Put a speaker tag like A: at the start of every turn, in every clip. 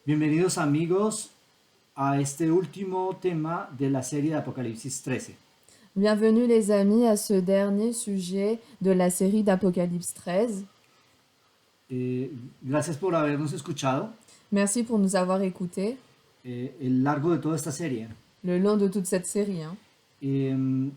A: Bienvenidos amigos a este último tema de la serie de Apocalipsis 13.
B: Bienvenue les amis à ce dernier sujet de la série d'Apocalypse 13.
A: Gracias por habernos escuchado
B: Merci pour nous avoir écoutés
A: el largo de toda esta serie.
B: le long de toute cette série.
A: El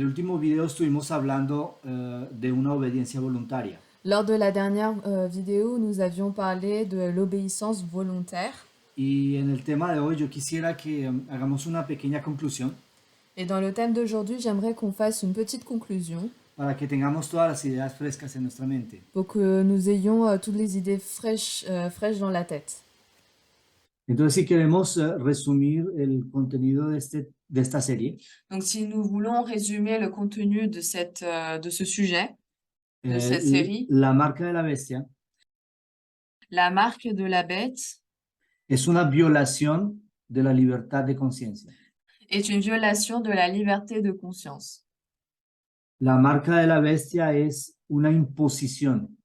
A: último video estuvimos hablando de una obediencia voluntaria.
B: Lors de la dernière vidéo, nous avions parlé de l'obéissance volontaire.
A: Y en el tema de hoy yo quisiera que hagamos una pequeña conclusión
B: Et dans le thème d'aujourd'hui, j'aimerais qu'on fasse une petite conclusion
A: para que tengamos todas las ideas frescas en nuestra mente.
B: pour que nous ayons toutes les idées fraîches dans la tête.
A: Entonces, si queremos resumir el contenido de esta serie,
B: Donc si nous voulons résumer le contenu de ce sujet, de cette série,
A: la marca de la bestia
B: la marque de la bête
A: es una violación de la libertad de conciencia.
B: est une violation de la liberté de conscience.
A: La marca de la bestia es una imposición,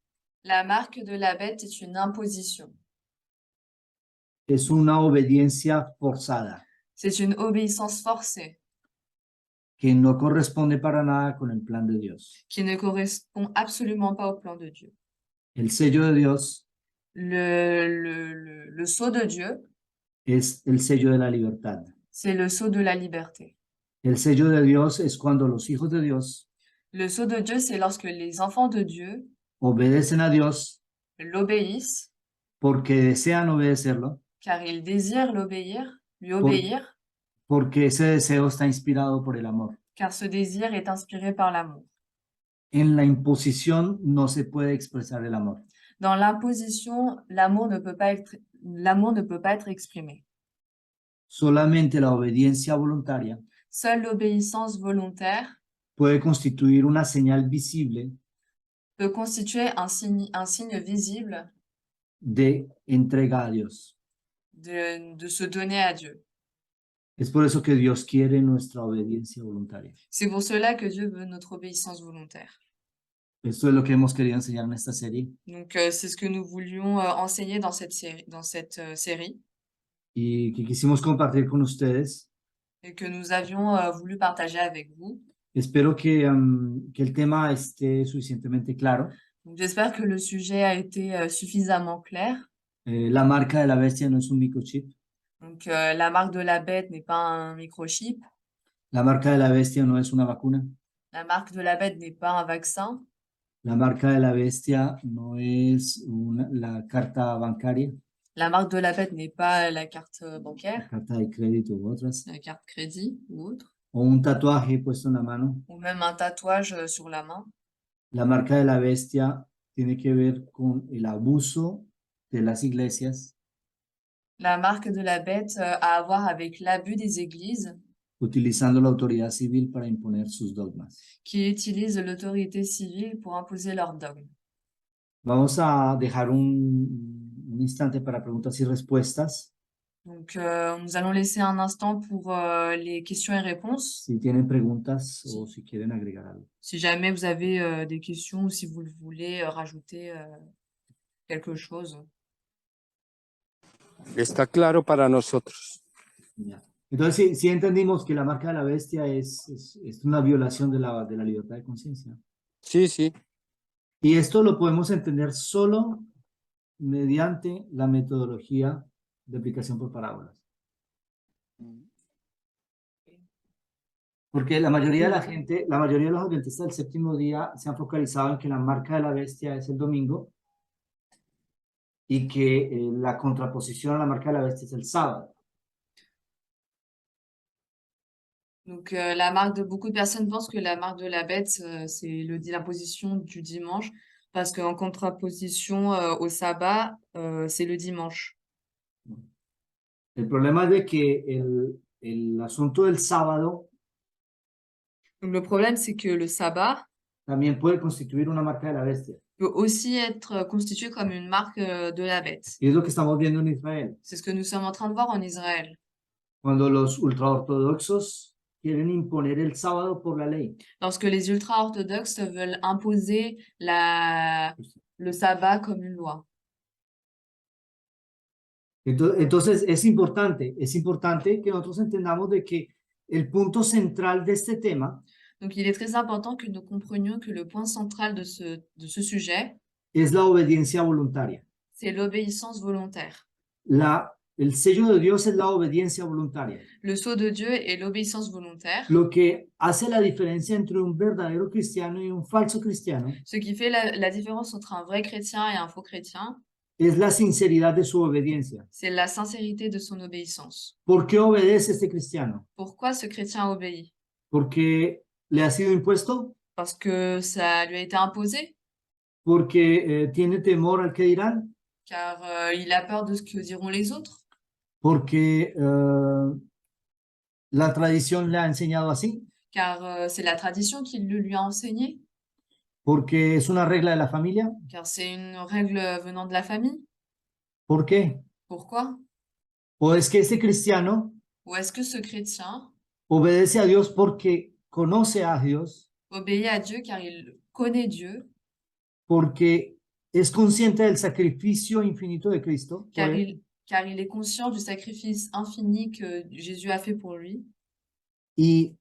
B: La marque de la bête est une imposition.
A: es una obediencia forzada
B: C'est une obéissance forcée
A: que no corresponde para nada con el plan de Dios.
B: qui ne correspond absolument pas au plan de Dieu.
A: El sello de Dios
B: Le sceau de Dieu,
A: es el sello de la libertad.
B: c'est le sceau de la liberté.
A: El sello de Dios es cuando los hijos de Dios
B: Le sceau de Dieu, c'est lorsque les enfants de Dieu
A: obedecen a Dios
B: l'obéissent,
A: porque desean obedecerlo,
B: car ils désirent lui obéir,
A: porque ese deseo está inspirado por el amor.
B: car ce désir est inspiré par l'amour.
A: En la imposición no se puede expresar el amor.
B: Dans l'imposition, l'amour ne peut pas être exprimé.
A: Solamente la obediencia voluntaria
B: Seule l'obéissance volontaire
A: puede constituir una señal visible
B: peut constituer un signe visible
A: de entrega a Dios.
B: de se donner à Dieu.
A: Es por eso que Dios quiere nuestra obediencia voluntaria.
B: C'est pour cela que Dieu veut notre obéissance volontaire.
A: Esto es lo que hemos querido enseñar en esta serie
B: Donc, c'est ce que nous voulions enseigner dans cette série
A: y que quisimos compartir con ustedes.
B: et que nous avions voulu partager avec vous.
A: Espero que el tema esté suficientemente claro.
B: Donc, j'espère que le sujet a été suffisamment clair.
A: La marca de la bestia no es un microchip.
B: Donc, la marque de la bête n'est pas un microchip.
A: La marca de la bestia no es una vacuna.
B: La marque de la bête n'est pas un vaccin.
A: La marca de la bestia no es la carta bancaria,
B: La marque de la bête n'est pas la carte bancaire,
A: la carta de crédito u otras,
B: la carte crédit ou autre,
A: o un tatuaje puesto en la mano.
B: ou même un tatouage sur la main.
A: La marca de la bestia tiene que ver con el abuso de las iglesias,
B: La marque de la bête a à voir avec l'abus des églises
A: utilizando la autoridad civil para imponer sus dogmas.
B: qui utilisent l'autorité civile pour imposer leurs dogmes.
A: Vamos a dejar un instante para preguntas y respuestas.
B: Donc, nous allons laisser un instant pour les questions et réponses.
A: Si tienen preguntas o si quieren agregar algo.
B: Si jamais vous avez des questions ou si vous voulez rajouter quelque chose.
C: Está claro para nosotros.
A: Ya. Entonces, sí entendimos que la marca de la bestia es una violación de la libertad de conciencia.
C: Sí, sí.
A: Y esto lo podemos entender solo mediante la metodología de aplicación por parábolas. Porque la mayoría de la gente, la mayoría de los adventistas del séptimo día se han focalizado en que la marca de la bestia es el domingo y que la contraposición a la marca de la bestia es el sábado.
B: Donc, la marque de beaucoup de personnes pensent que la marque de la bête, c'est l'imposition du dimanche, parce qu'en contraposition au sabbat, c'est le dimanche.
A: El problema es de que el asunto del sábado
B: Donc, le problème, c'est que le sabbat
A: también puede constituir una marca de la bestia.
B: peut aussi être constitué comme une marque de la bête.
A: Y es lo que estamos viendo en Israel.
B: C'est ce que nous sommes en train de voir en Israël.
A: Cuando los ultraortodoxos quieren imponer el sábado por la ley.
B: Lorsque les ultra-orthodoxes veulent imposer le sabbat comme une loi.
A: Entonces es importante que nosotros entendamos de que el punto central de este tema
B: Donc, il est très important que nous comprenions que le point central de ce sujet,
A: es la obediencia voluntaria.
B: c'est l'obéissance volontaire.
A: El sello de Dios es la obediencia voluntaria.
B: Le sceau de Dieu est l'obéissance volontaire.
A: Lo que hace la diferencia entre un verdadero cristiano y un falso cristiano
B: Ce qui fait la différence entre un vrai chrétien et un faux chrétien,
A: es la sinceridad de su obediencia.
B: c'est la sincérité de son obéissance.
A: ¿Por qué obedece este cristiano?
B: Pourquoi ce chrétien obéit?
A: ¿Porque le ha sido impuesto?
B: Parce que ça lui a été imposé,
A: ¿Porque tiene temor al que dirán?
B: car il a peur de ce que diront les autres,
A: ¿Porque la tradición le ha enseñado así?
B: car c'est la tradition qui le lui a enseigné,
A: ¿Porque es una regla de la familia?
B: car c'est une règle venant de la famille.
A: ¿Por qué?
B: Pourquoi?
A: ¿O es que este cristiano
B: Ou est-ce que ce chrétien
A: obedece a Dios porque conoce a Dios,
B: obéit à Dieu car il connaît Dieu,
A: porque es consciente del sacrificio infinito de Cristo por él,
B: car il est conscient du sacrifice infini que Jésus a fait pour lui,
A: y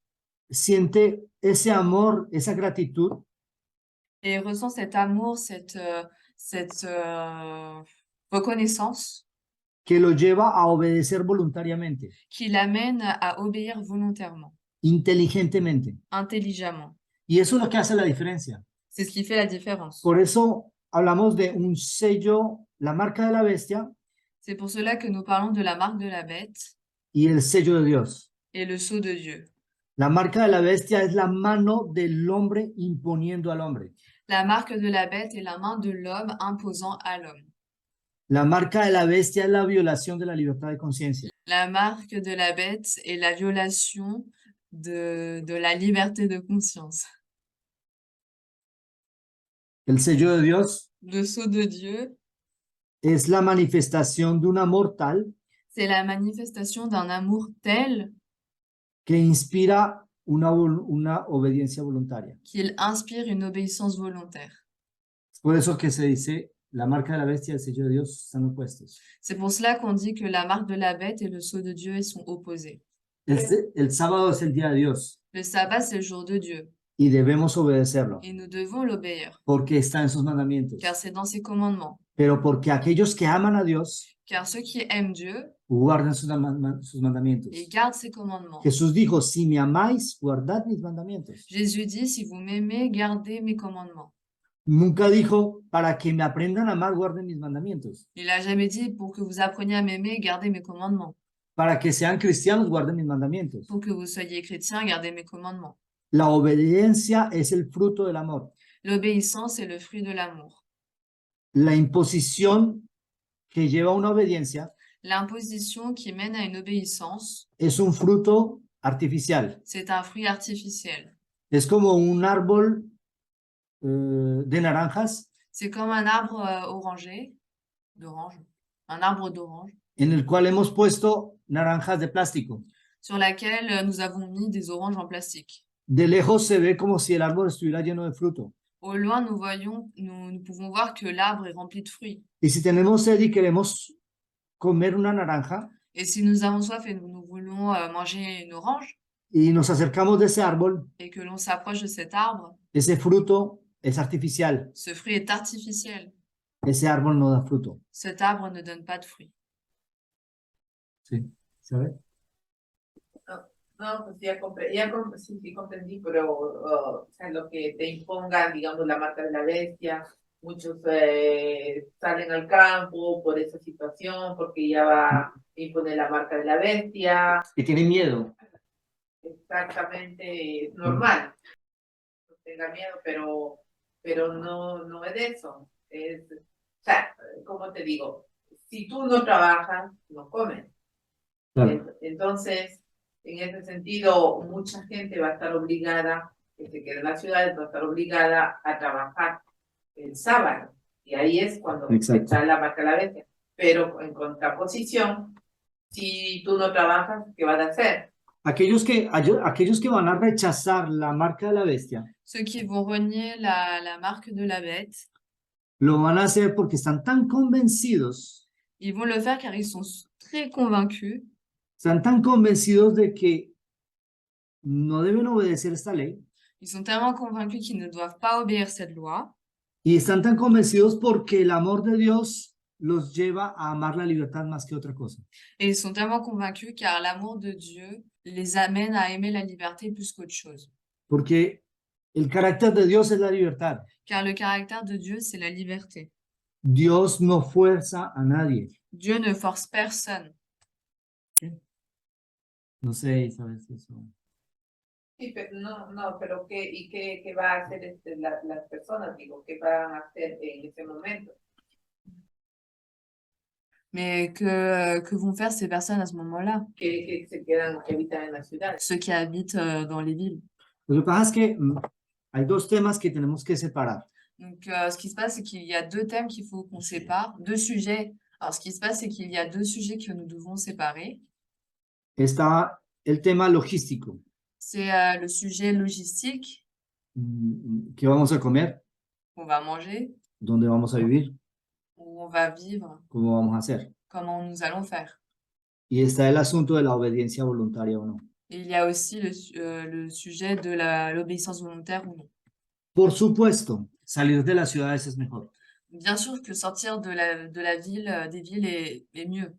A: siente ese amor, esa gratitud
B: et ressent cet amour, cette reconnaissance
A: que lo lleva a obedecer voluntariamente,
B: qui l'amène à obéir volontairement,
A: inteligentemente.
B: intelligemment.
A: Y eso es lo que hace la diferencia.
B: C'est ce qui fait la différence.
A: Por eso hablamos de un sello, la marca de la bestia
B: C'est pour cela que nous parlons de la marque de la bête
A: y el sello de Dios.
B: et le sceau de Dieu.
A: La marca de la bestia es la mano del hombre imponiendo al hombre.
B: La marque de la bête est la main de l'homme imposant à l'homme.
A: La marca de la bestia es la violación de la libertad de conciencia.
B: La marque de la bête est la violation de la liberté de conscience.
A: El sello de Dios
B: Le sceau de Dieu,
A: es la manifestación de un amor tal
B: c'est la manifestation d'un amour tel
A: que inspira una obediencia voluntaria.
B: qu'il inspire une obéissance volontaire.
A: Es por eso que se dice la marca de la bestia y el sello de Dios están opuestos.
B: C'est pour cela qu'on dit que la marque de la bête et le sceau de Dieu sont opposés.
A: El sábado es el día de Dios
B: Le sabbat, c'est le jour de Dieu
A: y debemos obedecerlo
B: et nous devons l'obéir,
A: porque está en sus mandamientos.
B: car c'est dans ses commandements.
A: Pero porque aquellos que aman a Dios
B: Car ceux qui aiment Dieu,
A: guardan sus mandamientos.
B: ils gardent ses commandements.
A: Jesús dijo, si me amáis, guardad mis mandamientos.
B: Jésus dit, si vous m'aimez, gardez mes commandements.
A: Nunca dijo, para que me aprendan a amar, guarden mis mandamientos.
B: Il n'a jamais dit, pour que vous appreniez à m'aimer, gardez mes commandements.
A: Para que sean cristianos, guarden mis mandamientos.
B: Pour que vous soyez chrétiens, gardez mes commandements.
A: La obediencia es el fruto del amor.
B: L'obéissance est le fruit de l'amour.
A: La imposición que lleva a una obediencia
B: L'imposition qui mène à une obéissance,
A: es un fruto artificial.
B: c'est un fruit artificiel.
A: Es como un árbol de naranjas
B: C'est comme un arbre d'orange, un arbre d'orange,
A: en el cual hemos puesto naranjas de plástico.
B: sur laquelle nous avons mis des oranges en plastique.
A: De lejos se ve como si el árbol estuviera lleno de fruto.
B: Au loin, nous pouvons voir que l'arbre est rempli de fruits.
A: Y si tenemos sed y queremos comer una naranja
B: Et si nous avons soif et nous voulons manger une orange,
A: y nos acercamos de ese árbol,
B: et que l'on s'approche de cet arbre,
A: ese fruto es artificial.
B: ce fruit est artificiel.
A: Ese árbol no da fruto.
B: Cet arbre ne donne pas de fruits.
A: Sí, ¿sabe?
D: No, pues sí comprendí, pero o sea, lo que te impongan, digamos, la marca de la bestia, muchos salen al campo por esa situación, porque ya va a imponer la marca de la bestia.
A: Y tienen miedo.
D: Exactamente, normal. No tenga miedo, pero no es de eso. O sea, como te digo, si tú no trabajas, no comes.
A: Claro.
D: Entonces, en ese sentido, mucha gente va a estar obligada, que se quede en las ciudades, va a estar obligada a trabajar el sábado. Y ahí es cuando está la marca de la bestia. Pero en contraposición, si tú no trabajas, ¿qué vas a hacer?
A: Aquellos que van a rechazar la marca de la bestia,
B: Ceux qui vont renier la marque de la bête,
A: lo van a hacer porque están tan convencidos
B: Ils vont le faire car ils sont très convaincus.
A: Están tan convencidos de que no deben obedecer esta ley
B: Ils sont tellement convaincus qu'ils ne doivent pas obéir cette loi.
A: y están tan convencidos porque el amor de Dios los lleva a amar la libertad más que otra cosa.
B: Et ils sont tellement convaincus car l'amour de Dieu les amène à aimer la liberté plus qu'autre chose.
A: Porque el carácter de Dios es la libertad.
B: Car le caractère de Dieu, c'est la liberté.
A: Dios no fuerza a nadie.
B: Dieu ne force personne.
A: No sé, ¿sabes eso?
D: Sí, pero no, pero ¿qué va a hacer las personas? Digo, ¿qué van a hacer en ese momento?
B: Mais que vont faire ces personnes à ce moment-là?
D: Que habitan en la ciudad.
B: Ceux qui habitent dans les villes.
A: Lo que pasa es que hay dos temas que tenemos que separar.
B: Donc, ce qui se passe, c'est qu'il y a deux thèmes qu'il faut qu'on sépare, deux sujets. Alors, ce qui se passe, c'est qu'il y a deux sujets que nous devons séparer.
A: Está el tema logístico.
B: C'est le sujet logistique,
A: ¿Qué vamos a comer?
B: on va manger,
A: ¿Dónde vamos a vivir?
B: où on va vivre,
A: ¿Cómo vamos a hacer?
B: comment nous allons faire.
A: Y está el asunto de la obediencia voluntaria o no.
B: Et il y a aussi le sujet de l'obéissance volontaire ou non.
A: Por supuesto, salir de las ciudades es mejor.
B: Bien sûr que sortir de la ville, des villes est mieux.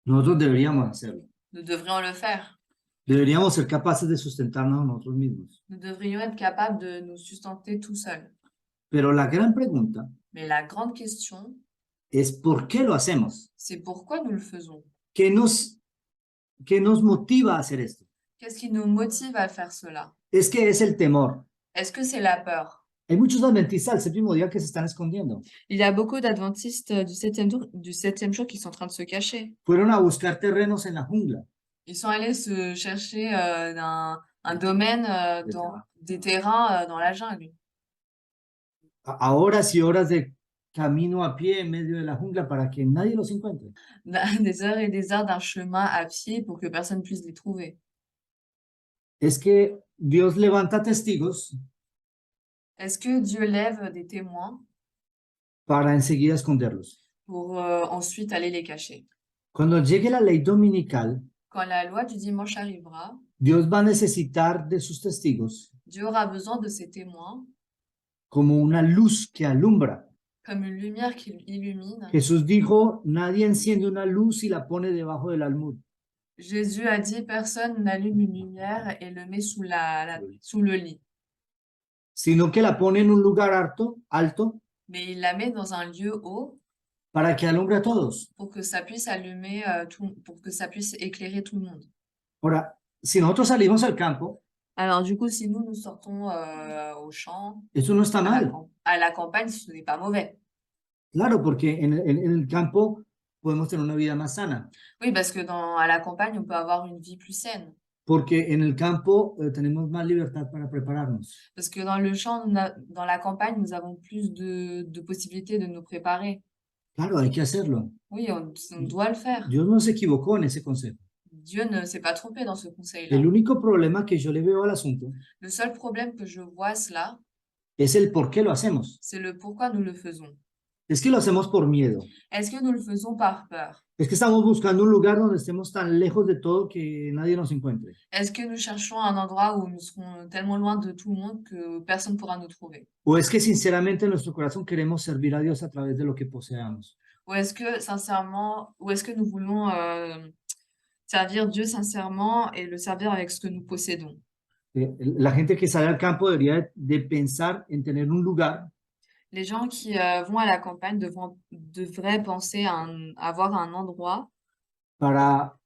A: Nosotros deberíamos hacerlo.
B: Nous devrions le faire.
A: Deberíamos ser capaces de sustentarnos a nosotros mismos.
B: Nous devrions être capables de nous sustenter tout seuls.
A: Pero la gran pregunta
B: Mais la grande question,
A: es ¿por qué lo hacemos?
B: c'est pourquoi nous le faisons.
A: ¿Qué nos motiva a hacer esto?
B: Qu'est-ce qui nous motive à faire cela?
A: Es que es el temor.
B: Est-ce que c'est la peur?
A: Hay muchos adventistas del séptimo día que se están escondiendo.
B: Il y a beaucoup d'adventistes du septième jour qui sont en train de se cacher.
A: Fueron a buscar terrenos en la jungla.
B: Ils sont allés se chercher un domaine, des terrains dans la jungle.
A: A horas y horas de camino a pie en medio de la jungla para que nadie los encuentre.
B: Des heures et des heures d'un chemin à pied pour que personne puisse les trouver.
A: Es que Dios levanta testigos
B: Est-ce que Dieu lève des témoins
A: para enseguida esconderlos.
B: pour ensuite aller les cacher?
A: Cuando llegue la ley dominical,
B: Quand la loi du dimanche arrivera,
A: Dios va a necesitar de sus testigos
B: Dieu aura besoin de ses témoins
A: como una luz que alumbra.
B: comme une lumière qui illumine.
A: Jesús dijo, nadie enciende una luz y la pone debajo del almud.
B: Jésus a dit, personne n'allume une lumière et le met sous le lit,
A: Sino que la pone en un lugar alto
B: mais il la met dans un lieu haut
A: para que alumbre a todos.
B: pour que ça puisse allumer pour que ça puisse éclairer tout le monde.
A: Ahora, si nosotros salimos al campo,
B: Alors du coup, si nous sortons au champ,
A: eso no está mal.
B: à la campagne, ce n'est pas mauvais.
A: Claro, porque en el campo podemos tener una vida más sana.
B: Oui, parce que à la campagne, on peut avoir une vie plus saine.
A: Porque en el campo tenemos más libertad para prepararnos.
B: Parce que dans le champ, dans la campagne, nous avons plus de possibilités de nous préparer.
A: Claro, hay que hacerlo.
B: Oui, on doit le faire.
A: Dios no se equivocó en ese consejo.
B: Dieu ne s'est pas trompé dans ce conseil-là.
A: El único problema que yo le veo al asunto
B: Le seul problème que je vois cela,
A: es el por qué lo hacemos.
B: c'est le pourquoi nous le faisons.
A: Es que lo hacemos por miedo.
B: Est-ce que nous le faisons par peur?
A: Es que estamos buscando un lugar donde estemos tan lejos de todo que nadie nos encuentre.
B: Est-ce que nous cherchons un endroit où nous serons tellement loin de tout le monde que personne ne pourra nous trouver?
A: O es que sinceramente en nuestro corazón queremos servir a Dios a través de lo que poseamos.
B: Ou est-ce que sincèrement, ou est-ce que nous voulons servir Dieu sincèrement et le servir avec ce que nous possédons?
A: La gente que sale al campo debería de pensar en tener un lugar
B: Les gens qui vont à la campagne devraient penser à avoir un endroit
A: para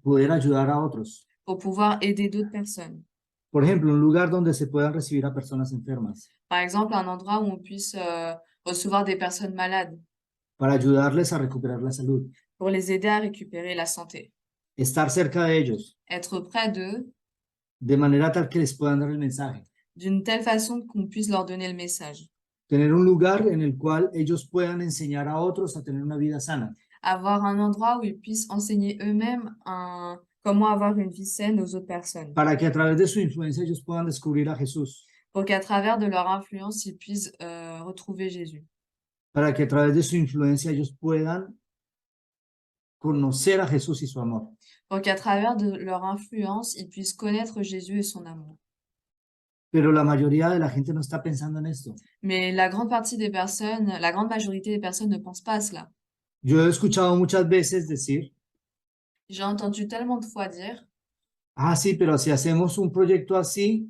A: poder ayudar a otros.
B: pour pouvoir aider d'autres personnes.
A: Por ejemplo, un lugar donde se puedan recibir a personas enfermas,
B: Par exemple, un endroit où on puisse recevoir des personnes malades
A: para ayudarles a recuperar la salud,
B: pour les aider à récupérer la santé.
A: estar cerca de ellos,
B: Être près d'eux
A: de manera tal que les puedan dar el mensaje,
B: d'une telle façon qu'on puisse leur donner le message.
A: tener un lugar en el cual ellos puedan enseñar a otros a tener una vida sana.
B: Avoir un endroit où ils puissent enseigner eux-mêmes comment avoir une vie saine aux autres personnes.
A: Para que a través de su influencia ellos puedan descubrir a Jesús.
B: Pour qu'à travers de leur influence, ils puissent retrouver Jésus.
A: Para que a través de su influencia ellos puedan conocer a Jesús y su amor.
B: pour qu'à travers de leur influence, ils puissent connaître Jésus et son amour.
A: Pero la mayoría de la gente no está pensando en esto.
B: Mais la grande partie des personnes, la grande majorité des personnes ne pensent pas à cela.
A: Yo he escuchado muchas veces decir,
B: J'ai entendu tellement de fois dire,
A: ah, sí, pero si hacemos un proyecto así,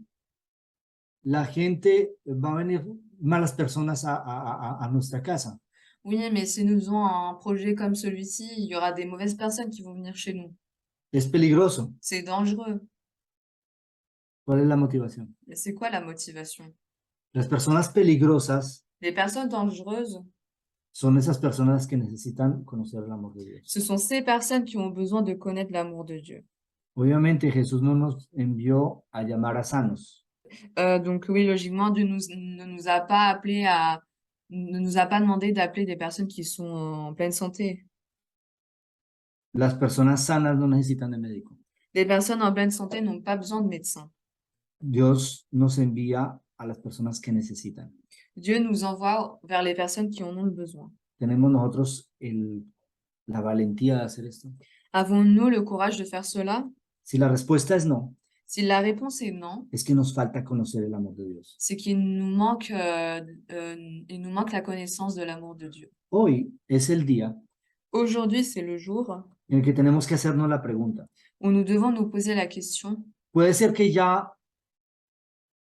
A: la gente va a venir malas personas a nuestra casa.
B: oui, mais si nous faisons un projet comme celui-ci, il y aura des mauvaises personnes qui vont venir chez nous.
A: Es peligroso.
B: C'est dangereux.
A: ¿Cuál es la motivación?
B: Et c'est quoi la motivation?
A: Las personas peligrosas
B: Les personnes dangereuses,
A: son esas personas que necesitan conocer el amor de Dios.
B: ce sont ces personnes qui ont besoin de connaître l'amour de Dieu.
A: Obviamente Jesús no nos envió a llamar a sanos.
B: Donc oui, logiquement, Dieu ne nous a pas appelés à, ne nous a pas demandé d'appeler des personnes qui sont en pleine santé.
A: Las personas sanas no necesitan de médico.
B: Les personnes en pleine santé n'ont pas besoin de médecin.
A: Dios nos envía a las personas que necesitan.
B: Dieu nous envoie vers les personnes qui en ont le besoin.
A: ¿Tenemos nosotros la valentía de hacer esto?
B: Avons-nous le courage de faire cela?
A: Si la respuesta es no,
B: Si la réponse est non,
A: es que nos falta conocer el amor de Dios.
B: c'est qu'il nous manque la connaissance de l'amour de Dieu.
A: Hoy es el día
B: Aujourd'hui, c'est le jour
A: en el que tenemos que hacernos la pregunta.
B: où nous devons nous poser la question,
A: Puede ser que ya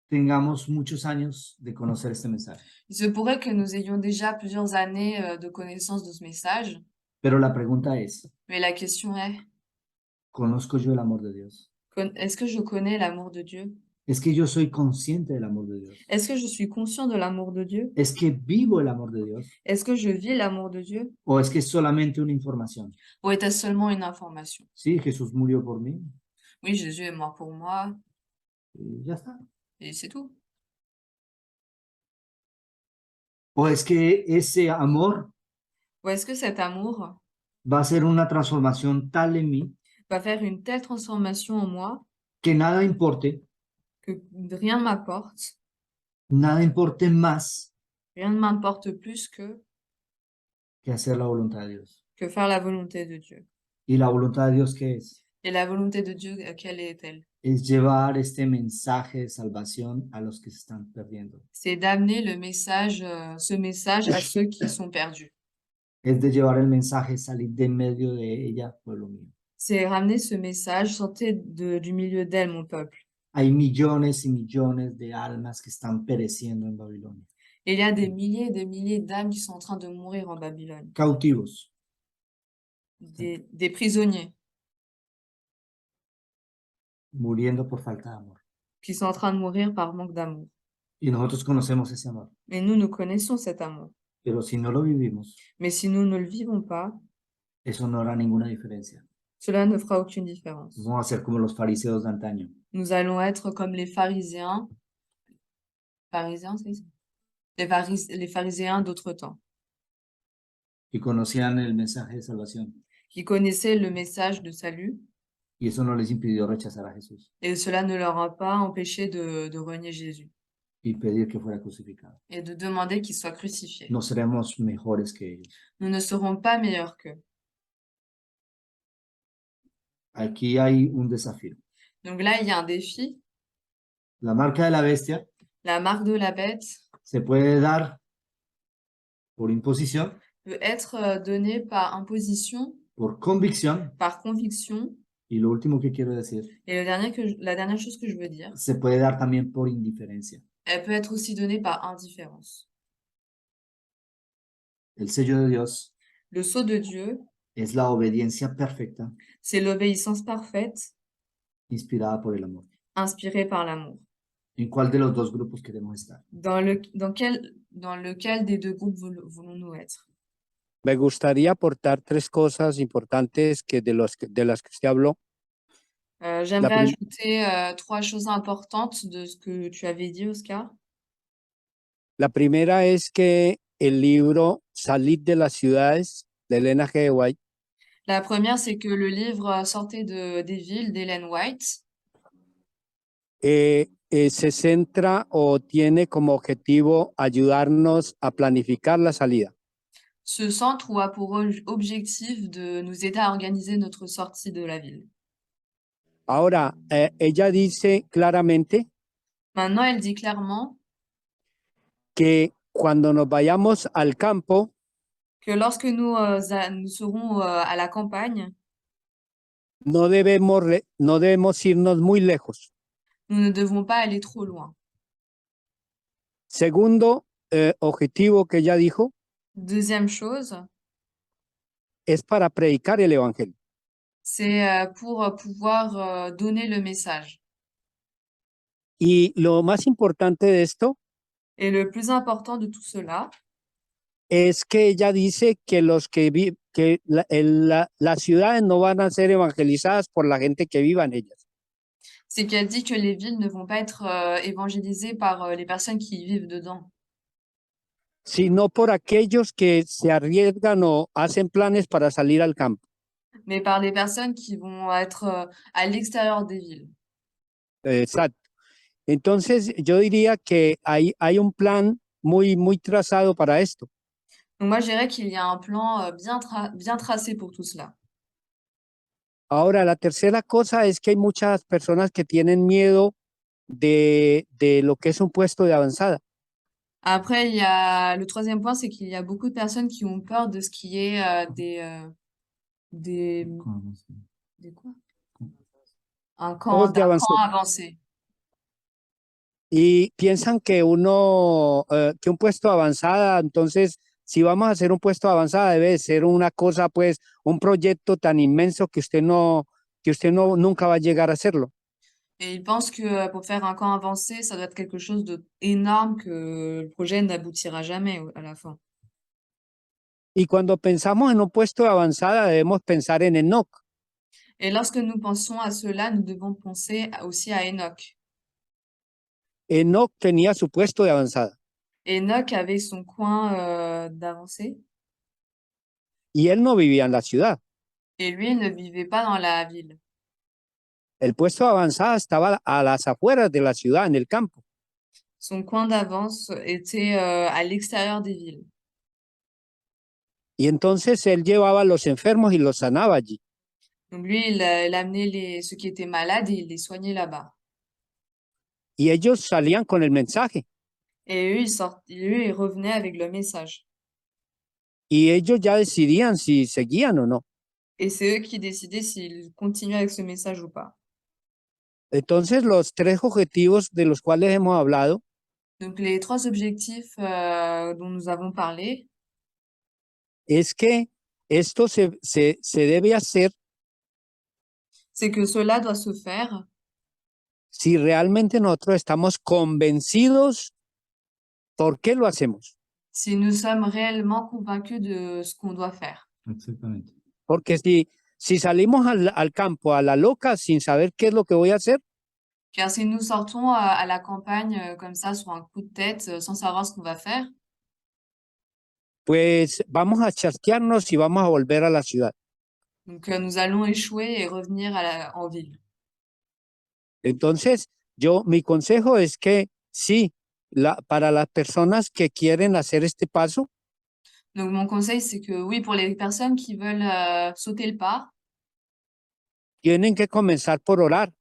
A: tengamos muchos años de conocer este mensaje,
B: il se pourrait que nous ayons déjà plusieurs années de connaissance de ce message,
A: pero la pregunta es,
B: mais la question est,
A: ¿conozco yo el amor de Dios?
B: est-ce que je connais l'amour de Dieu?
A: ¿Es que yo soy consciente del amor de Dios?
B: Est-ce que je suis conscient de l'amour de Dieu?
A: ¿Es que vivo el amor de Dios?
B: Est-ce que je vis l'amour de Dieu?
A: ¿O es que es solamente una información?
B: Ou était-ce seulement une information?
A: Sí, Jesús murió por mí
B: Oui, Jésus est mort pour moi,
A: y ya está.
B: et c'est tout.
A: ¿O es que ese amor
B: Ou est-ce que cet amour
A: va a ser una transformación tal en mí
B: va faire une telle transformation en moi
A: que nada importe
B: rien ne m'apporte,
A: más
B: rien ne m'importe plus
A: que hacer la voluntad de Dios?
B: que faire la volonté de Dieu.
A: ¿Y la voluntad de Dios qué es?
B: Et la volonté de Dieu, quelle est-elle?
A: Es llevar este mensaje de salvación a los que se están perdiendo.
B: C'est d'amener le message, ce message à ceux qui sont perdus.
A: Es de llevar el mensaje, salir de en medio de ella, pueblo mío.
B: C'est ramener ce message, sortez du milieu d'elle, mon peuple.
A: Hay millones y millones de almas que están pereciendo en Babilonia.
B: Il y a des milliers et des milliers d'âmes qui sont en train de mourir en Babylone.
A: Cautivos.
B: Des prisonniers
A: Muriendo por falta de amor.
B: qui sont en train de mourir par manque d'amour.
A: Y nosotros conocemos ese amor.
B: Mais nous connaissons cet amour.
A: Pero si no lo vivimos,
B: Mais si nous ne le vivons pas,
A: eso no hará ninguna diferencia.
B: cela ne fera aucune différence.
A: Vamos a ser como los fariseos de antaño.
B: Nous allons être comme les pharisiens. Pharisiens, c'est ça? Les pharisiens d'autre temps,
A: Que conocían el mensaje de salvación.
B: qui connaissaient le message de salut,
A: Y eso no les impidió rechazar a Jesús
B: et cela ne leur a pas empêché de renier Jésus
A: y pedir que fuera crucificado.
B: et de demander qu'il soit crucifié.
A: No seremos mejores que ellos.
B: Nous ne serons pas meilleurs qu'eux.
A: Aquí hay un desafío.
B: Donc là, il y a un défi.
A: La marca de la bestia
B: La marque de la bête
A: se puede dar por imposición,
B: peut être donnée par imposition,
A: por convicción,
B: par conviction.
A: y lo último que quiero decir,
B: Et la dernière chose que je veux dire,
A: se puede dar también por indiferencia.
B: elle peut être aussi donnée par indifférence.
A: El sello de Dios
B: Le sceau de Dieu,
A: es la obediencia perfecta
B: c'est l'obéissance parfaite,
A: inspirada por el amor.
B: inspirée par l'amour.
A: ¿En cuál de los dos grupos queremos estar?
B: Dans lequel des deux groupes voulons-nous être?
C: Me gustaría aportar tres cosas importantes de las que usted habló.
B: J'aimerais
C: prim-
B: ajouter 3 choses importantes de ce que tu avais dit, Oscar.
C: La primera es que el libro Salid de las ciudades de Elena G. White
B: La première, c'est que le livre Sortez des villes d'Ellen White
C: se centra o tiene como objetivo ayudarnos a planificar la salida.
B: Ce centre a pour objectif de nous aider à organiser notre sortie de la ville.
C: Ahora, ella dice claramente
B: Maintenant, elle dit clairement
C: que cuando nos vayamos al campo,
B: que lorsque nous serons à la campagne,
C: no debemos irnos muy lejos.
B: nous ne devons pas aller trop loin.
C: Segundo objetivo que ella dijo
B: Deuxième chose,
C: es para predicar el evangelio.
B: c'est pour pouvoir donner le message.
C: Y lo más importante de esto
B: Et le plus important de tout cela,
C: es que ella dice que las ciudades no van a ser evangelizadas por la gente que viva en ellas,
B: c'est qu'elle dit que les villes ne vont pas être évangélisées par les personnes qui y vivent dedans,
C: sino por aquellos que se arriesgan o hacen planes para salir al campo.
B: mais par des personnes qui vont être à l'extérieur des villes.
C: Exacto. Entonces, yo diría que hay un plan muy trazado para esto.
B: Donc moi, je dirais qu'il y a un plan bien tracé pour tout cela.
C: Ahora, la tercera cosa es que hay muchas personas que tienen miedo de lo que es un puesto de avanzada.
B: Après, il y a le troisième point, c'est qu'il y a beaucoup de personnes qui ont peur de ce qui est des quoi?
C: Todos de
B: D'un
C: avanzada.
B: camp avancé.
C: Y piensan que que un puesto de avanzada, entonces, si vamos a hacer un puesto de avanzada, debe ser una cosa, pues, un proyecto tan inmenso que usted nunca va a llegar a hacerlo.
B: Et ils pensent que pour faire un camp avancé, ça doit être quelque chose d'énorme, que le projet n'aboutira jamais à la fin.
C: Y cuando pensamos en un puesto de avanzada, debemos pensar en Enoc.
B: Et lorsque nous pensons à cela, nous devons penser aussi à Enoch.
C: Enoc tenía su puesto de avanzada
B: Enoch avait son coin d'avancée
C: y él no vivía en la ciudad.
B: et lui, il ne vivait pas dans la ville.
C: El puesto de avanzada estaba a las afueras de la ciudad, en el campo.
B: Son coin d'avance était à l'extérieur des villes.
C: Y entonces él llevaba a los enfermos y los sanaba allí.
B: Donc lui, il amenait ceux qui étaient malades et il les soignait là-bas.
C: Y ellos salían con el mensaje.
B: Et eux, ils revenaient avec le message.
C: Y ellos ya decidían si seguían o no.
B: Et c'est eux qui décidaient s'ils continuaient avec ce message ou pas.
C: Entonces, los tres objetivos de los cuales hemos hablado
B: Donc les trois objectifs dont nous avons parlé,
C: es que esto se debe hacer
B: c'est que cela doit se faire
C: si realmente nosotros estamos convencidos por qué lo hacemos.
B: si nous sommes réellement convaincus de ce qu'on doit faire.
A: Exactamente.
C: Porque si salimos al campo a la loca sin saber qué es lo que voy a hacer,
B: Car si nous sortons à la campagne comme ça sur un coup de tête sans savoir ce qu'on va faire,
C: pues vamos a chasquearnos y vamos a volver a la ciudad.
B: donc nous allons échouer et revenir en ville.
C: Entonces, mi consejo es que sí, para las personas que quieren hacer este paso,
B: Donc mon conseil, c'est que oui, pour les personnes qui veulent sauter le pas,
C: tienen que comenzar por orar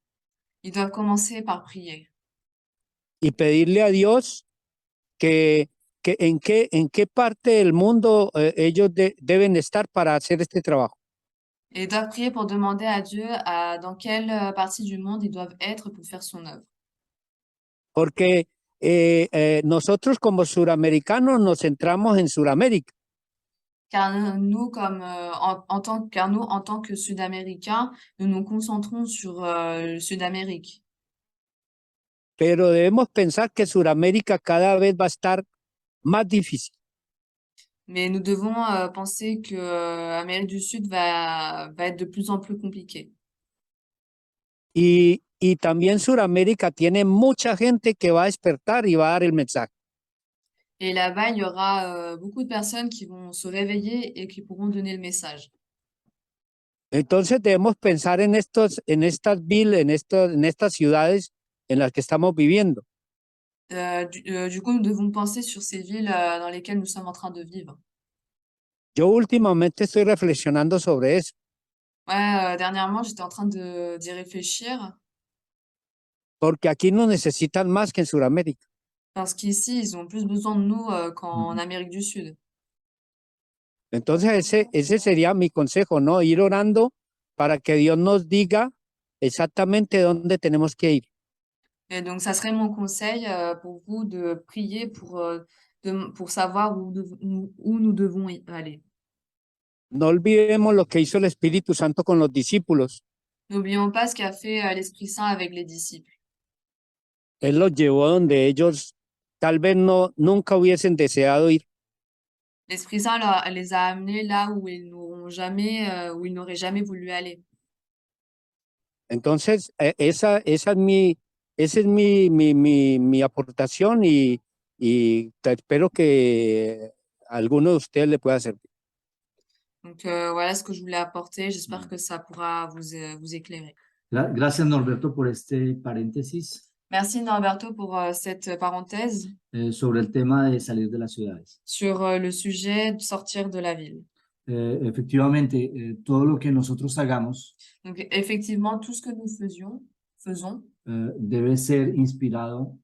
B: ils doivent commencer par prier
C: y pedirle a Dios que en qué parte del mundo ellos deben estar para hacer este trabajo.
B: et ils doivent prier pour demander à Dieu dans quelle partie du monde ils doivent être pour faire son œuvre.
C: Porque nosotros como suramericanos nos centramos en Suramérica.
B: Car nous, en tant que Sud-Américains, nous nous concentrons sur le Sud-Amérique.
C: Pero debemos pensar que Suramérica cada vez va a estar más difícil.
B: Mais nous devons penser que Amérique du Sud va être de plus en plus compliquée.
C: Y también Suramérica tiene mucha gente que va a despertar y va a dar el mensaje.
B: Et là-bas, il y aura beaucoup de personnes qui vont se réveiller et qui pourront donner le message.
C: Entonces debemos pensar en estas ciudades en las que estamos viviendo.
B: Du coup, nous devons penser sur ces villes dans lesquelles nous sommes en train de vivre.
C: Yo últimamente estoy reflexionando sobre eso,
B: Ouais, dernièrement, j'étais en train d'y réfléchir
C: porque aquí nos necesitan más que en Sudamérica.
B: parce qu'ici, ils ont plus besoin de nous qu'en
A: Ujú.
B: Amérique du Sud.
C: Entonces ese sería mi consejo, ¿no? Ir orando para que Dios nos diga exactamente dónde tenemos que ir.
B: Et donc, ça serait mon conseil pour vous de prier pour savoir où nous devons aller.
C: No olvidemos lo que hizo el Espíritu Santo con los discípulos.
B: N'oublions pas ce qu'a fait l'Esprit Saint avec les disciples.
C: Él los llevó donde ellos tal vez nunca hubiesen deseado ir.
B: L'Esprit Saint les a amenés là où ils n'auront jamais, où ils n'auraient jamais voulu aller.
C: Entonces, esa es mi aportación y espero que a alguno de ustedes le pueda servir.
B: Donc voilà ce que je voulais apporter. J'espère que ça pourra vous éclairer.
A: Gracias, Norberto, por este paréntesis
B: Merci Norberto pour cette parenthèse
A: sobre el tema de salir de las ciudades.
B: sur le sujet de sortir de la ville.
A: Efectivamente, todo lo que nosotros hagamos
B: Donc effectivement, tout ce que nous faisons
A: debe ser inspirado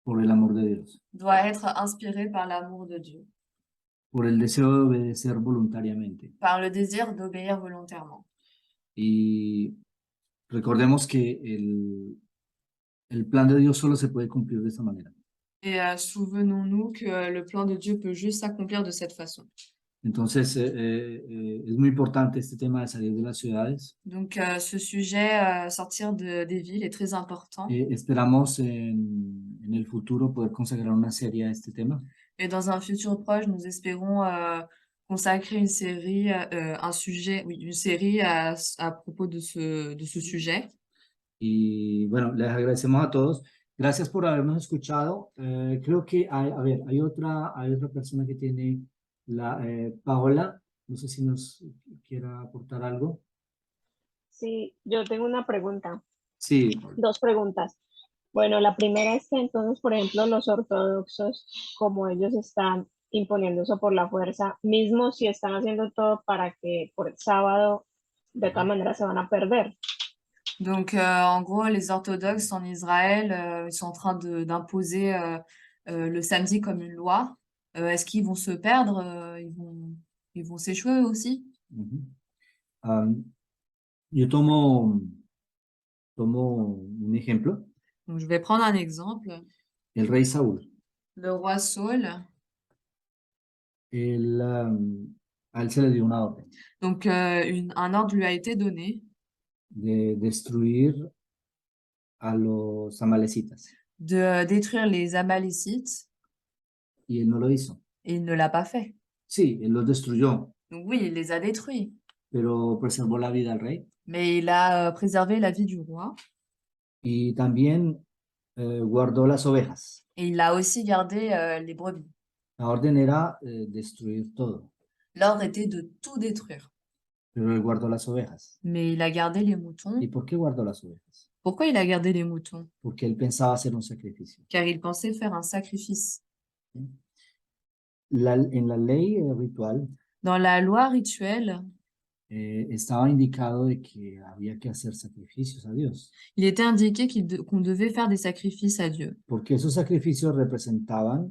A: por el amor de Dios,
B: doit être inspiré par l'amour de Dieu,
A: por el deseo de obedecer voluntariamente.
B: par le désir d'obéir volontairement.
A: Y recordemos que el plan de Dios solo se puede cumplir de esta manera.
B: Et souvenons-nous que le plan de Dieu peut juste s'accomplir de cette façon.
A: Entonces, es muy importante este tema de salir de las ciudades.
B: Donc ce sujet, sortir des villes, est très important.
A: Esperamos en el futuro poder consagrar una serie a este tema.
B: Et dans un futur proche, nous espérons consacrer une série, une série à propos de ce sujet.
A: Y bueno, les agradecemos a todos. Gracias por habernos escuchado. Creo que hay otra persona que tiene Paola. No sé si nos quiera aportar algo.
E: Sí, yo tengo una pregunta,
A: Sí,
E: dos preguntas. Bueno, la primera es que entonces, por ejemplo, los ortodoxos, como ellos están imponiendo eso por la fuerza, mismo si están haciendo todo para que por el sábado, de todas maneras se van a perder.
B: Donc en gros, les orthodoxes en Israël, ils sont en train d'imposer le samedi comme une loi. Est-ce qu'ils vont se perdre? Ils vont s'échouer aussi?
A: Yo tomo un ejemplo.
B: Donc je vais prendre un exemple.
A: El rey Saúl.
B: Le roi Saul,
A: A él se le dio una orden
B: donc un ordre lui a été donné
A: de destruir a los amalecitas.
B: de détruire les Amalécites
A: Y él no lo hizo.
B: et il ne l'a pas fait.
A: Sí, él los destruyó,
B: Donc oui, il les a détruits,
A: pero preservó la vida al rey.
B: mais il a préservé la vie du roi
A: Y también guardó las ovejas.
B: et il a aussi gardé les brebis.
A: La orden era destruir todo,
B: L'ordre était de tout détruire,
A: pero él guardó las ovejas.
B: mais il a gardé les moutons.
A: ¿Y por qué guardó las ovejas?
B: Pourquoi il a gardé les moutons?
A: Porque él pensaba hacer un sacrificio.
B: Car il pensait faire un sacrifice.
A: En la ley ritual
B: Dans la loi rituelle,
A: estaba indicado de que había que hacer sacrificios a Dios,
B: il était indiqué qu'on devait faire des sacrifices à Dieu,
A: porque esos sacrificios representaban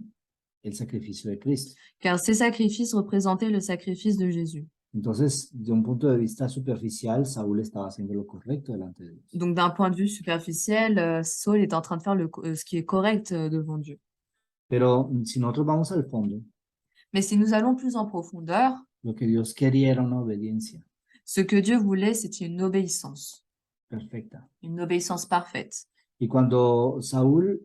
A: el sacrificio de Cristo.
B: car ces sacrifices représentaient le sacrifice de Jésus.
A: Entonces, de un punto de vista superficial, Saúl estaba haciendo lo correcto delante de Dios.
B: Donc d'un point de vue superficiel, Saul est en train de faire ce qui est correct devant Dieu.
A: Pero si nosotros vamos al fondo,
B: Mais si nous allons plus en profondeur,
A: lo que Dios quería era una obediencia
B: ce que Dieu voulait, c'était une obéissance parfaite.
A: Y cuando Saúl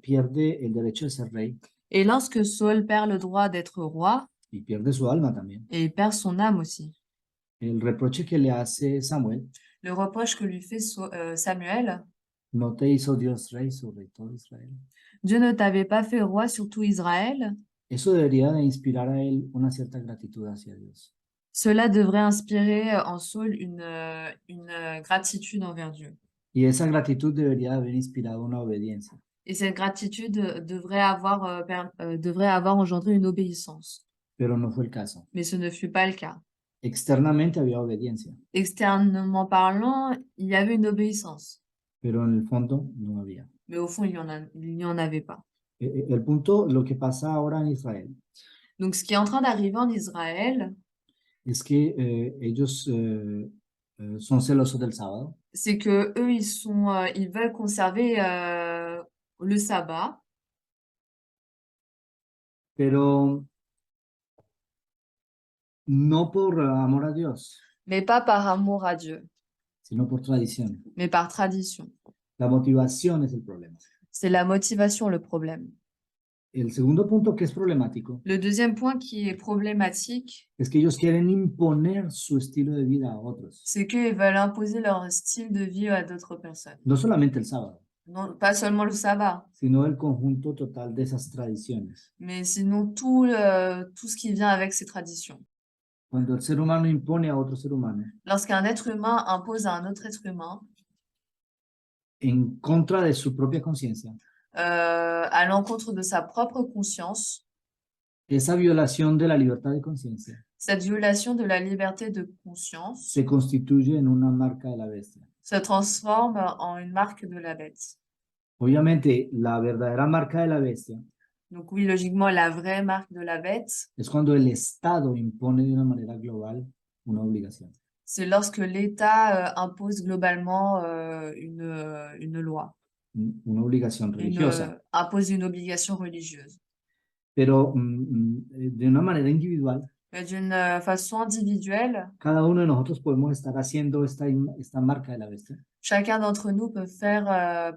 A: pierde el derecho de ser rey,
B: Et lorsque Saul perd le droit d'être roi,
A: y pierde su alma también,
B: et il perd son âme aussi,
A: el reproche que le hace Samuel,
B: le reproche que lui fait Samuel,
A: no te hizo Dios rey sobre todo Israel.
B: Dieu ne t'avait pas fait roi sur tout Israël,
A: Eso debería de inspirar a él una cierta gratitud hacia Dios.
B: cela devrait inspirer en Saul une gratitude envers Dieu.
A: Y esa gratitud debería de haber inspirado una obediencia.
B: Et cette gratitude devrait avoir engendré une obéissance.
A: pero no fue el caso.
B: mais ce ne fut pas le cas.
A: Externamente había obediencia,
B: Externement parlant, il y avait une obéissance,
A: pero en el fondo no había.
B: mais au fond, il n'y en avait pas.
A: El punto, lo que pasa ahora en Israel,
B: Donc, ce qui est en train d'arriver en Israël,
A: es que ellos son celosos del sábado,
B: c'est que eux, ils veulent conserver le sabbat,
A: pero no por amor a Dios,
B: mais pas par amour à Dieu,
A: sino por tradición.
B: mais par tradition.
A: La motivación es el problema.
B: C'est la motivation le problème.
A: El segundo punto que es problemático
B: Le deuxième point qui est problématique,
A: es que ellos quieren imponer su estilo de vida a otros,
B: c'est qu'ils veulent imposer leur style de vie à d'autres personnes.
A: no solamente el sábado,
B: Non, pas seulement le sabbat,
A: sino el conjunto total de esas tradiciones.
B: mais sinon tout ce qui vient avec ces traditions.
A: Cuando el ser humano impone a otro ser humano
B: Lorsqu'un être humain impose à un autre être humain,
A: en contra de su propia conciencia,
B: à l'encontre de sa propre conscience,
A: esa violación de la libertad de conciencia
B: cette violation de la liberté de conscience
A: se constituye en una marca de la bestia.
B: se transforme en une marque de la bête.
A: Obviamente, la verdadera marca de la bestia
B: Donc oui, logiquement, la vraie marque de la bête,
A: es cuando el Estado impone de una manera global una obligación.
B: c'est lorsque l'État impose globalement une loi,
A: Una obligación religiosa,
B: impose une obligation religieuse.
A: pero de una manera individual,
B: Mais d'une façon individuelle,
A: cada uno de nosotros podemos estar haciendo esta marca de la bestia
B: chacun d'entre nous peut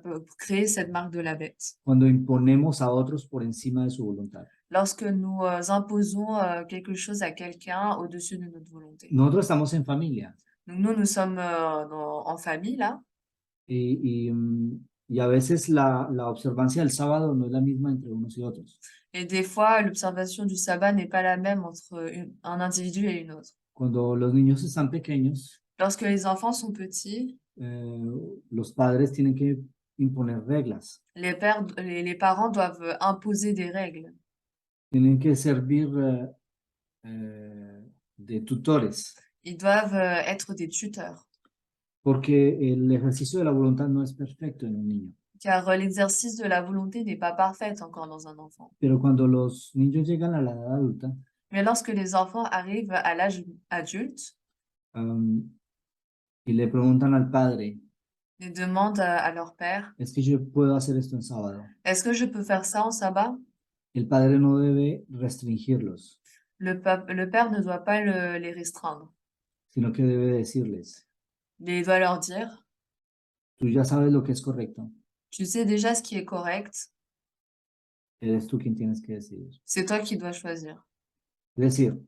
B: peut créer cette marque de la bête.
A: cuando imponemos a otros por encima de su voluntad.
B: Lorsque nous imposons quelque chose à quelqu'un au-dessus de notre volonté.
A: Nosotros estamos en familia
B: Donc nous sommes en famille là,
A: y a veces la observancia del sábado no es la misma entre unos y otros.
B: et des fois l'observation du sabbat n'est pas la même entre un individu et une autre.
A: Cuando los niños están pequeños,
B: Lorsque les enfants sont petits,
A: los padres tienen que imponer reglas,
B: les parents doivent imposer des règles.
A: tienen que servir de tutores,
B: Ils doivent être des tuteurs,
A: porque el ejercicio de la voluntad no es perfecto en un niño.
B: car l'exercice de la volonté n'est pas parfait encore dans un enfant.
A: Pero cuando los niños llegan a la edad adulta,
B: Mais lorsque les enfants arrivent à l'âge adulte,
A: y le preguntan al padre,
B: ils demandent à leur père,
A: es que yo puedo hacer esto en sábado,
B: est-ce que je peux faire ça en sabbat?
A: el padre no debe restringirlos,
B: Le père ne doit pas les restreindre,
A: sino que debe decirles,
B: mais il doit leur dire,
A: tú ya sabes lo que es correcto,
B: tu sais déjà ce qui est correct,
A: eres tú quien tienes que decidir.
B: c'est toi qui dois choisir.
A: Es decir,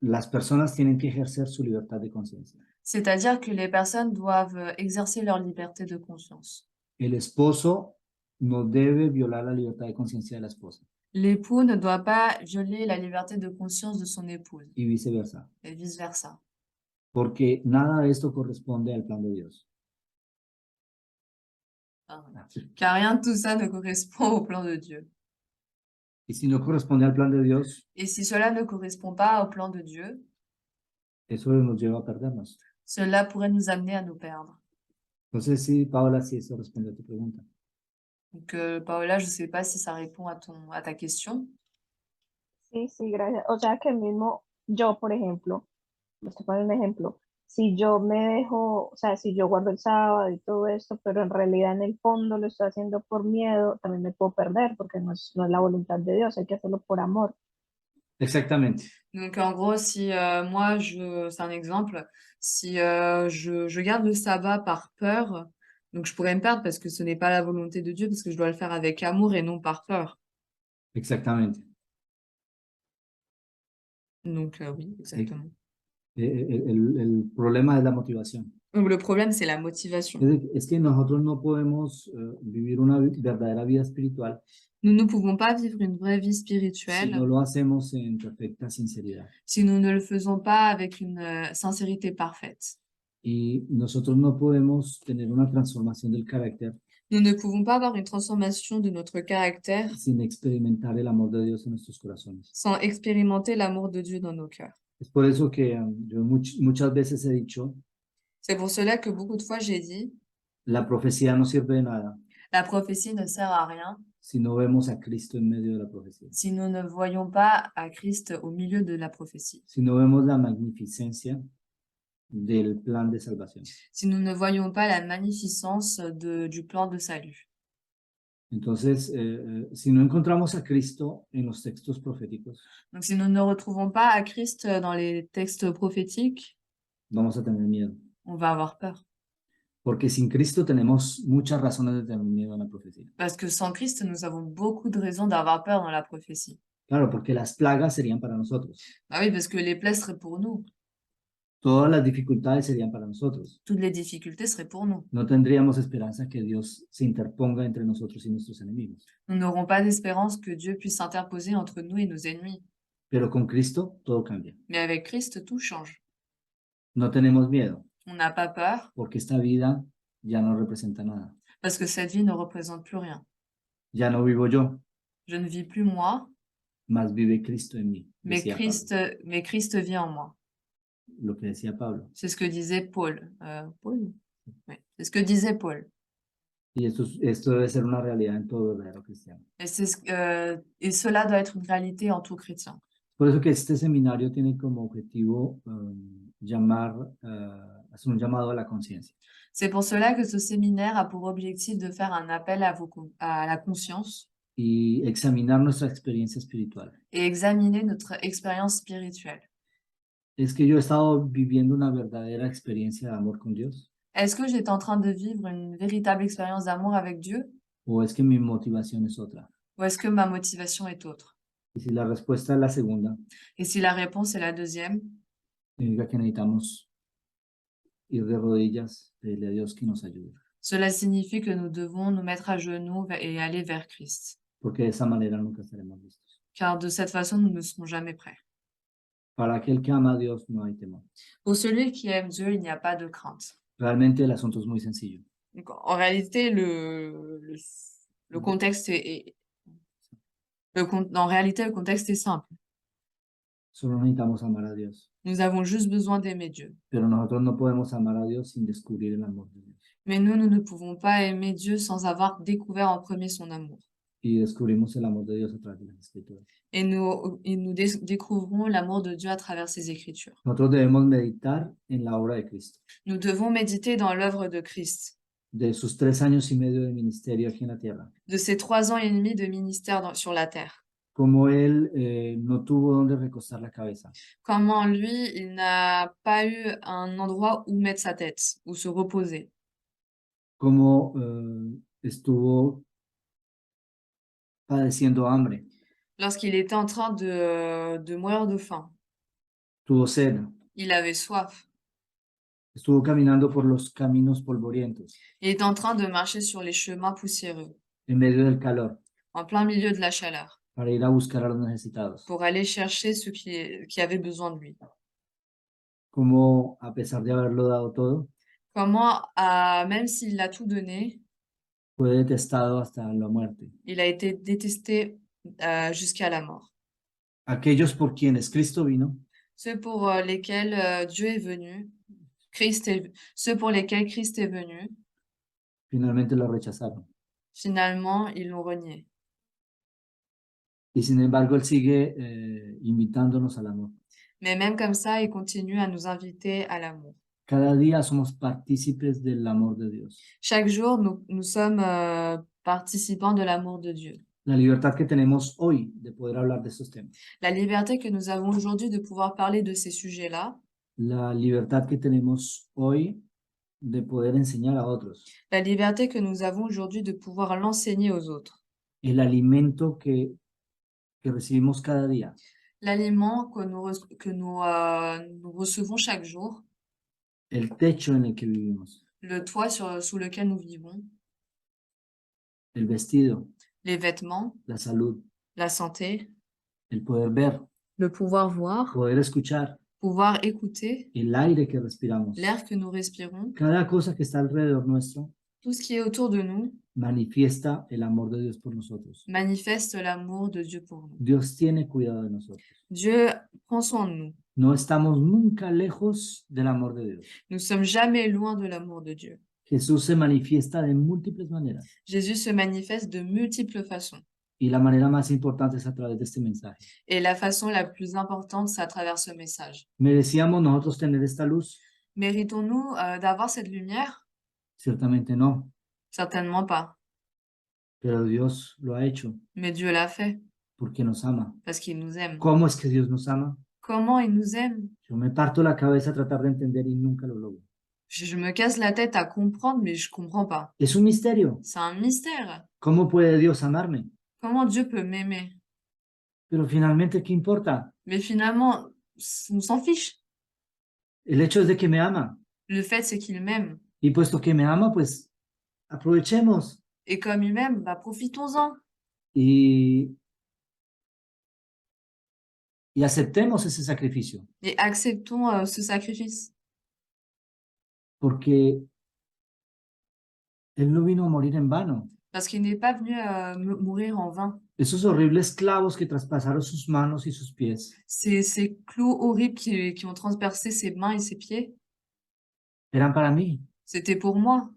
A: las personas tienen que ejercer su libertad de conciencia.
B: C'est-à-dire que les personnes doivent exercer leur liberté de conscience.
A: El esposo no debe violar la libertad de conciencia de la esposa
B: L'époux ne doit pas violer la liberté de conscience de son épouse,
A: y viceversa,
B: et vice-versa.
A: porque nada de esto corresponde al plan de Dios.
B: Car rien de tout ça ne correspond au plan de Dieu.
A: Y si no corresponde al plan de Dios,
B: Et si cela ne correspond pas au plan de Dieu,
A: eso nos lleva a perdernos.
B: cela pourrait nous amener à nous perdre.
A: Entonces, sí, Paola, si eso responde a tu pregunta.
B: Donc, Paola, je ne sais pas si ça répond à ta question.
E: Sí, sí, gracias. O sea que mismo yo, por ejemplo, me estoy poniendo un ejemplo, si yo me dejo, o sea, si yo guardo el sábado y todo esto, pero en realidad en el fondo lo estoy haciendo por miedo, también me puedo perder porque no es la voluntad de Dios, hay que hacerlo por amor.
A: Exactamente.
B: Donc, en gros, si moi, c'est un exemple, si je garde le sabbat par peur, donc je pourrais me perdre parce que ce n'est pas la volonté de Dieu, parce que je dois le faire avec amour et non par peur.
A: Exactamente.
B: Donc, oui, exactement.
A: El problema es la motivación.
B: Donc, le problème, c'est la motivation.
A: Es que nosotros no podemos vivir una verdadera vida espiritual
B: Nous ne pouvons pas vivre une vraie vie
A: si
B: spirituelle
A: no lo hacemos en perfecta sinceridad.
B: si nous ne le faisons pas avec une sincérité parfaite.
A: Y nosotros no podemos tener una transformación del carácter
B: Nous ne pouvons pas avoir une transformation de notre caractère
A: sin experimentar el amor de Dios en nuestros corazones.
B: sans expérimenter l'amour de Dieu dans nos cœurs.
A: Es por eso que yo muchas veces he dicho,
B: C'est pour cela que beaucoup de fois j'ai dit,
A: la profecía no sirve de nada
B: la prophétie ne sert à rien
A: si no vemos a Cristo en medio de la profecía,
B: si nous ne voyons pas à Christ au milieu de la prophétie,
A: si no vemos la magnificencia del plan de salvación.
B: si nous ne voyons pas la magnificence du plan de salut.
A: Entonces, si no encontramos a Cristo en los textos proféticos,
B: Donc si nous ne retrouvons pas à Christ dans les textes prophétiques,
A: vamos a tener miedo.
B: on va avoir peur.
A: Porque sin Cristo tenemos muchas razones de tener miedo en la profecía.
B: Parce que sans Christ, nous avons beaucoup de raisons d'avoir peur dans la prophétie.
A: Claro, porque las plagas serían para nosotros.
B: Ah oui, parce que les plaies seraient pour nous.
A: Todas las dificultades serían para nosotros.
B: Toutes les difficultés seraient pour nous.
A: No tendríamos esperanza que Dios se interponga entre nosotros y nuestros enemigos.
B: Nous n'aurons pas d'espérance que Dieu puisse s'interposer entre nous et nos ennemis.
A: Pero con Cristo todo cambia.
B: Mais avec Christ, tout change.
A: No tenemos miedo,
B: On n'a pas peur
A: porque esta vida ya no representa nada.
B: parce que cette vie ne représente plus rien.
A: Ya no vivo yo,
B: Je ne vis plus moi,
A: más vive Cristo en mí.
B: mais
A: Decía
B: Christ vit en moi.
A: Pablo, lo que decía Pablo.
B: C'est ce que disait Paul. Paul? Oui, c'est ce que disait Paul.
A: Y esto debe ser una realidad en todo verdadero cristiano.
B: Et cela doit être une réalité en tout chrétien.
A: Por eso que este seminario tiene como objetivo hacer un llamado a la conciencia.
B: C'est pour cela que ce séminaire a pour objectif de faire un appel à la conscience
A: Y examinar nuestra experiencia espiritual.
B: et examiner notre expérience spirituelle.
A: ¿Es que yo he estado viviendo una verdadera experiencia de amor con Dios?
B: Est-ce que j'étais en train de vivre une véritable expérience d'amour avec Dieu
A: ¿O es que mi motivación es otra?
B: ou est-ce que ma motivation est autre?
A: Y si la respuesta es la segunda,
B: Et si la réponse est la deuxième,
A: significa que necesitamos ir de rodillas, pedirle a Dios que nos ayude.
B: cela signifie que nous devons nous mettre à genoux et aller vers Christ.
A: Porque de esa manera nunca estaremos listos.
B: Car de cette façon, nous ne serons jamais prêts.
A: Para aquel que ama a Dios no hay temor.
B: Pour celui qui aime Dieu, il n'y a pas de crainte.
A: Realmente el asunto es muy sencillo.
B: Donc, en réalité, le contexte en réalité, le contexte est simple.
A: Solo necesitamos amar a Dios.
B: Nous avons juste besoin d'aimer Dieu.
A: Pero nosotros no podemos amar a Dios sin descubrir el amor de Dios.
B: Mais nous ne pouvons pas aimer Dieu sans avoir découvert en premier son amour.
A: Y descubrimos el amor de Dios a través de las Escrituras.
B: Et nous découvrons l'amour de Dieu à travers ses Écritures.
A: Nosotros debemos meditar en la obra de Cristo.
B: Nous devons méditer dans l'œuvre de Christ,
A: De sus 3 años y medio de ministerio aquí en la tierra.
B: de ses 3 ans et demi de ministère sur la terre.
A: Como él no tuvo donde recostar la cabeza.
B: Comment lui, il n'a pas eu un endroit où mettre sa tête, où se reposer.
A: Como estuvo padeciendo hambre.
B: Lorsqu'il était en train de mourir de faim,
A: Tuvo sed.
B: il avait soif.
A: Estuvo caminando por los caminos polvorientos.
B: Il était en train de marcher sur les chemins poussiéreux,
A: En medio del calor.
B: en plein milieu de la chaleur,
A: Para ir a buscar a los necesitados.
B: pour aller chercher ceux qui avaient besoin de lui.
A: Como a pesar de haberlo dado todo,
B: Comment, même s'il a tout donné,
A: fue detestado hasta la muerte.
B: il a été détesté jusqu'à la mort.
A: Aquellos por quienes Cristo vino,
B: Ceux pour lesquels Dieu est venu, ceux pour lesquels Christ est venu,
A: finalmente lo rechazaron.
B: finalement, ils l'ont renié.
A: Y sin embargo, Él sigue invitándonos al amor.
B: Mais même comme ça, il continue à nous inviter à l'amour.
A: Cada día somos partícipes del amor de Dios.
B: Chaque jour, nous sommes participants de l'amour de Dieu.
A: La libertad que tenemos hoy de poder hablar de estos temas.
B: La liberté que nous avons aujourd'hui de pouvoir parler de ces sujets-là,
A: La libertad que tenemos hoy de poder enseñar a otros.
B: la liberté que nous avons aujourd'hui de pouvoir l'enseigner aux autres.
A: El alimento que recibimos cada día.
B: L'aliment que nous recevons chaque jour,
A: El techo en el que vivimos.
B: le toit sous lequel nous vivons,
A: El vestido.
B: les vêtements,
A: La salud.
B: la santé,
A: El poder ver.
B: le pouvoir voir,
A: Poder escuchar.
B: pouvoir écouter
A: el aire que respiramos,
B: l'air que nous respirons,
A: cada cosa que está alrededor nuestro
B: tout ce qui est autour de nous
A: manifiesta el amor de Dios por nosotros.
B: manifeste l'amour de Dieu pour nous.
A: Dios tiene cuidado de nosotros.
B: Dieu prend soin de nous.
A: No estamos nunca lejos del amor de Dios.
B: Nous sommes jamais loin de l'amour de Dieu.
A: Jesús se manifiesta de múltiples maneras
B: Jésus se manifeste de multiples façons.
A: y la manera más importante es a través de este mensaje.
B: Et la façon la plus importante, c'est à travers ce message.
A: ¿Merecíamos nosotros tener esta luz?
B: Méritons-nous d'avoir cette lumière?
A: Ciertamente no,
B: Certainement pas.
A: pero Dios lo ha hecho
B: Mais Dieu l'a fait
A: porque nos ama.
B: parce qu'il nous aime.
A: ¿Cómo es que Dios nos ama?
B: Comment il nous aime?
A: Yo me parto la cabeza a tratar de entender y nunca lo logro.
B: Je me casse la tête à comprendre, mais je comprends pas.
A: Es un misterio.
B: C'est un mystère.
A: ¿Cómo puede Dios amarme?
B: Comment Dieu peut m'aimer?
A: Pero finalmente, ¿qué importa?
B: Mais finalement, on s'en fiche.
A: El hecho es de que me ama.
B: Le fait, c'est qu'il m'aime.
A: Y puesto que me ama, pues aprovechemos
B: Et comme il m'aime, bah, profitons-en.
A: y aceptemos ese sacrificio.
B: Et acceptons ce sacrifice.
A: Porque Él no vino a morir en vano.
B: Parce qu'il n'est pas venu mourir en vain.
A: Esos horribles clavos que traspasaron sus manos y sus pies
B: Ces clous horribles qui ont transpercé ses mains et ses pieds,
A: eran para mí,
B: c'était pour moi.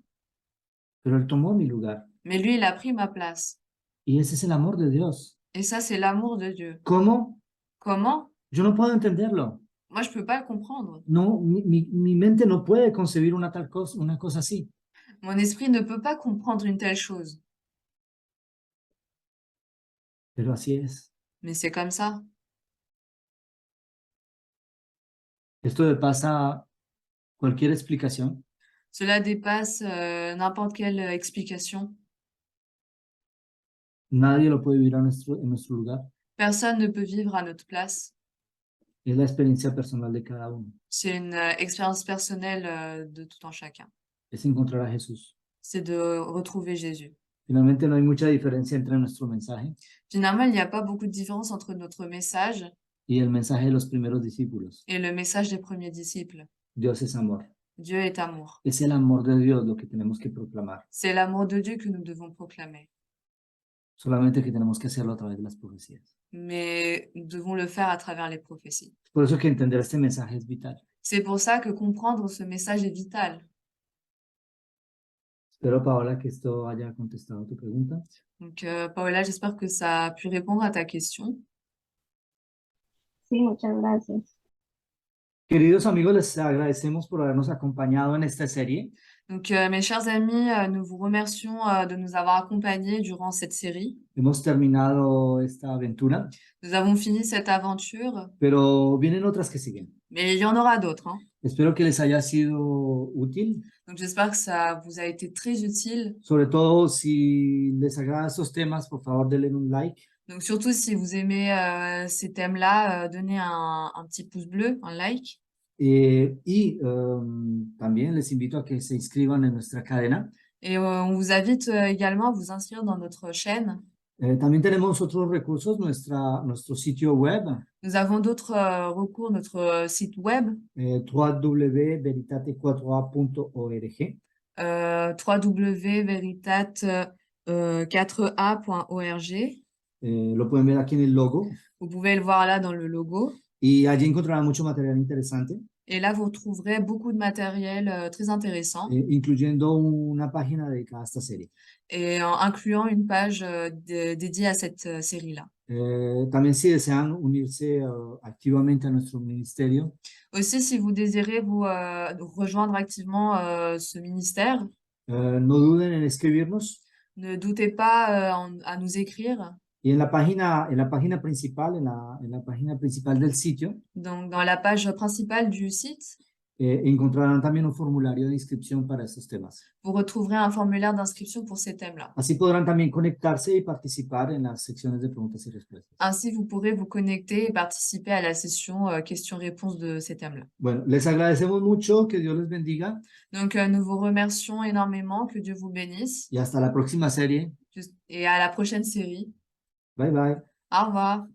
A: pero Él tomó mi lugar.
B: Mais lui, il a pris ma place.
A: Y ese es el amor de Dios.
B: Et ça, c'est l'amour de Dieu.
A: ¿Cómo?
B: Comment?
A: Yo no puedo entenderlo.
B: Moi, je peux pas le comprendre.
A: No, mi mente no puede concebir una cosa así.
B: Mon esprit ne peut pas comprendre une telle chose.
A: Pero así es.
B: Mais c'est comme ça.
A: Esto pasa cualquier explicación.
B: Cela dépasse n'importe quelle explication.
A: Nadie lo puede vivir en nuestro lugar.
B: Personne ne peut vivre à notre place.
A: Es la experiencia personal de cada uno.
B: C'est une expérience personnelle de tout un chacun.
A: Es encontrar a Jesús.
B: C'est de retrouver Jésus.
A: Finalmente no hay mucha diferencia entre nuestro mensaje
B: Finalement, il n'y a pas beaucoup de différence entre notre message
A: y el mensaje de los primeros discípulos.
B: et le message des premiers disciples.
A: Dios es amor.
B: Dieu est amour.
A: Es el amor de Dios lo que tenemos que proclamar.
B: C'est l'amour de Dieu que nous devons proclamer.
A: Solamente que tenemos que hacerlo a través de las profecías.
B: Mais nous devons le faire à travers les prophéties.
A: Por eso que entender este mensaje es vital.
B: C'est pour ça que comprendre ce message est vital.
A: Espero, Paola, que esto haya contestado tu pregunta.
B: Donc, Paola, j'espère que ça a pu répondre à ta question.
E: Sí, muchas gracias.
A: Queridos amigos, les agradecemos por habernos acompañado en esta serie.
B: Donc, mes chers amis, nous vous remercions de nous avoir accompagnés durant cette série.
A: Hemos terminado esta aventura,
B: Nous avons fini cette aventure,
A: pero vienen otras que siguen.
B: mais il y en aura d'autres, hein.
A: Espero que les haya sido útil,
B: Donc, j'espère que ça vous a été très utile.
A: sobre todo si les agradan estos temas, por favor denle un like.
B: Donc, surtout si vous aimez ces thèmes-là, donnez un petit pouce bleu, un like.
A: También les invito a que se inscriban en nuestra cadena.
B: Et on vous invite également à vous inscrire dans notre chaîne.
A: También tenemos otros recursos, nuestro sitio web,
B: Nous avons d'autres recours, notre site web,
A: www.veritate4a.org.
B: www.veritate4a.org.
A: Lo pueden ver aquí en el logo.
B: Vous pouvez le voir là dans le logo.
A: Y allí encontrarán mucho material interesante,
B: Et là, vous trouverez beaucoup de matériel très intéressant,
A: incluyendo una página dedicada a esta serie.
B: et incluant une page dédiée à cette série-là.
A: También si desean unirse activamente a nuestro ministerio,
B: Aussi, si vous désirez vous rejoindre activement ce ministère,
A: no duden en escribirnos.
B: ne doutez pas à nous écrire.
A: Y en la página principal, en la página principal del sitio,
B: Donc, dans la page principale du site,
A: encontrarán también un formulario de inscripción para estos temas.
B: vous retrouverez un formulaire d'inscription pour ces thèmes-là.
A: Así podrán también conectarse y participar en las secciones de preguntas y respuestas.
B: Ainsi, vous pourrez vous connecter et participer à la session questions-réponses de ces thèmes-là.
A: Bueno, les agradecemos mucho, que Dios les bendiga
B: Donc, nous vous remercions énormément, que Dieu vous bénisse,
A: y hasta la próxima serie.
B: et à la prochaine série.
A: Bye bye.
B: Au revoir.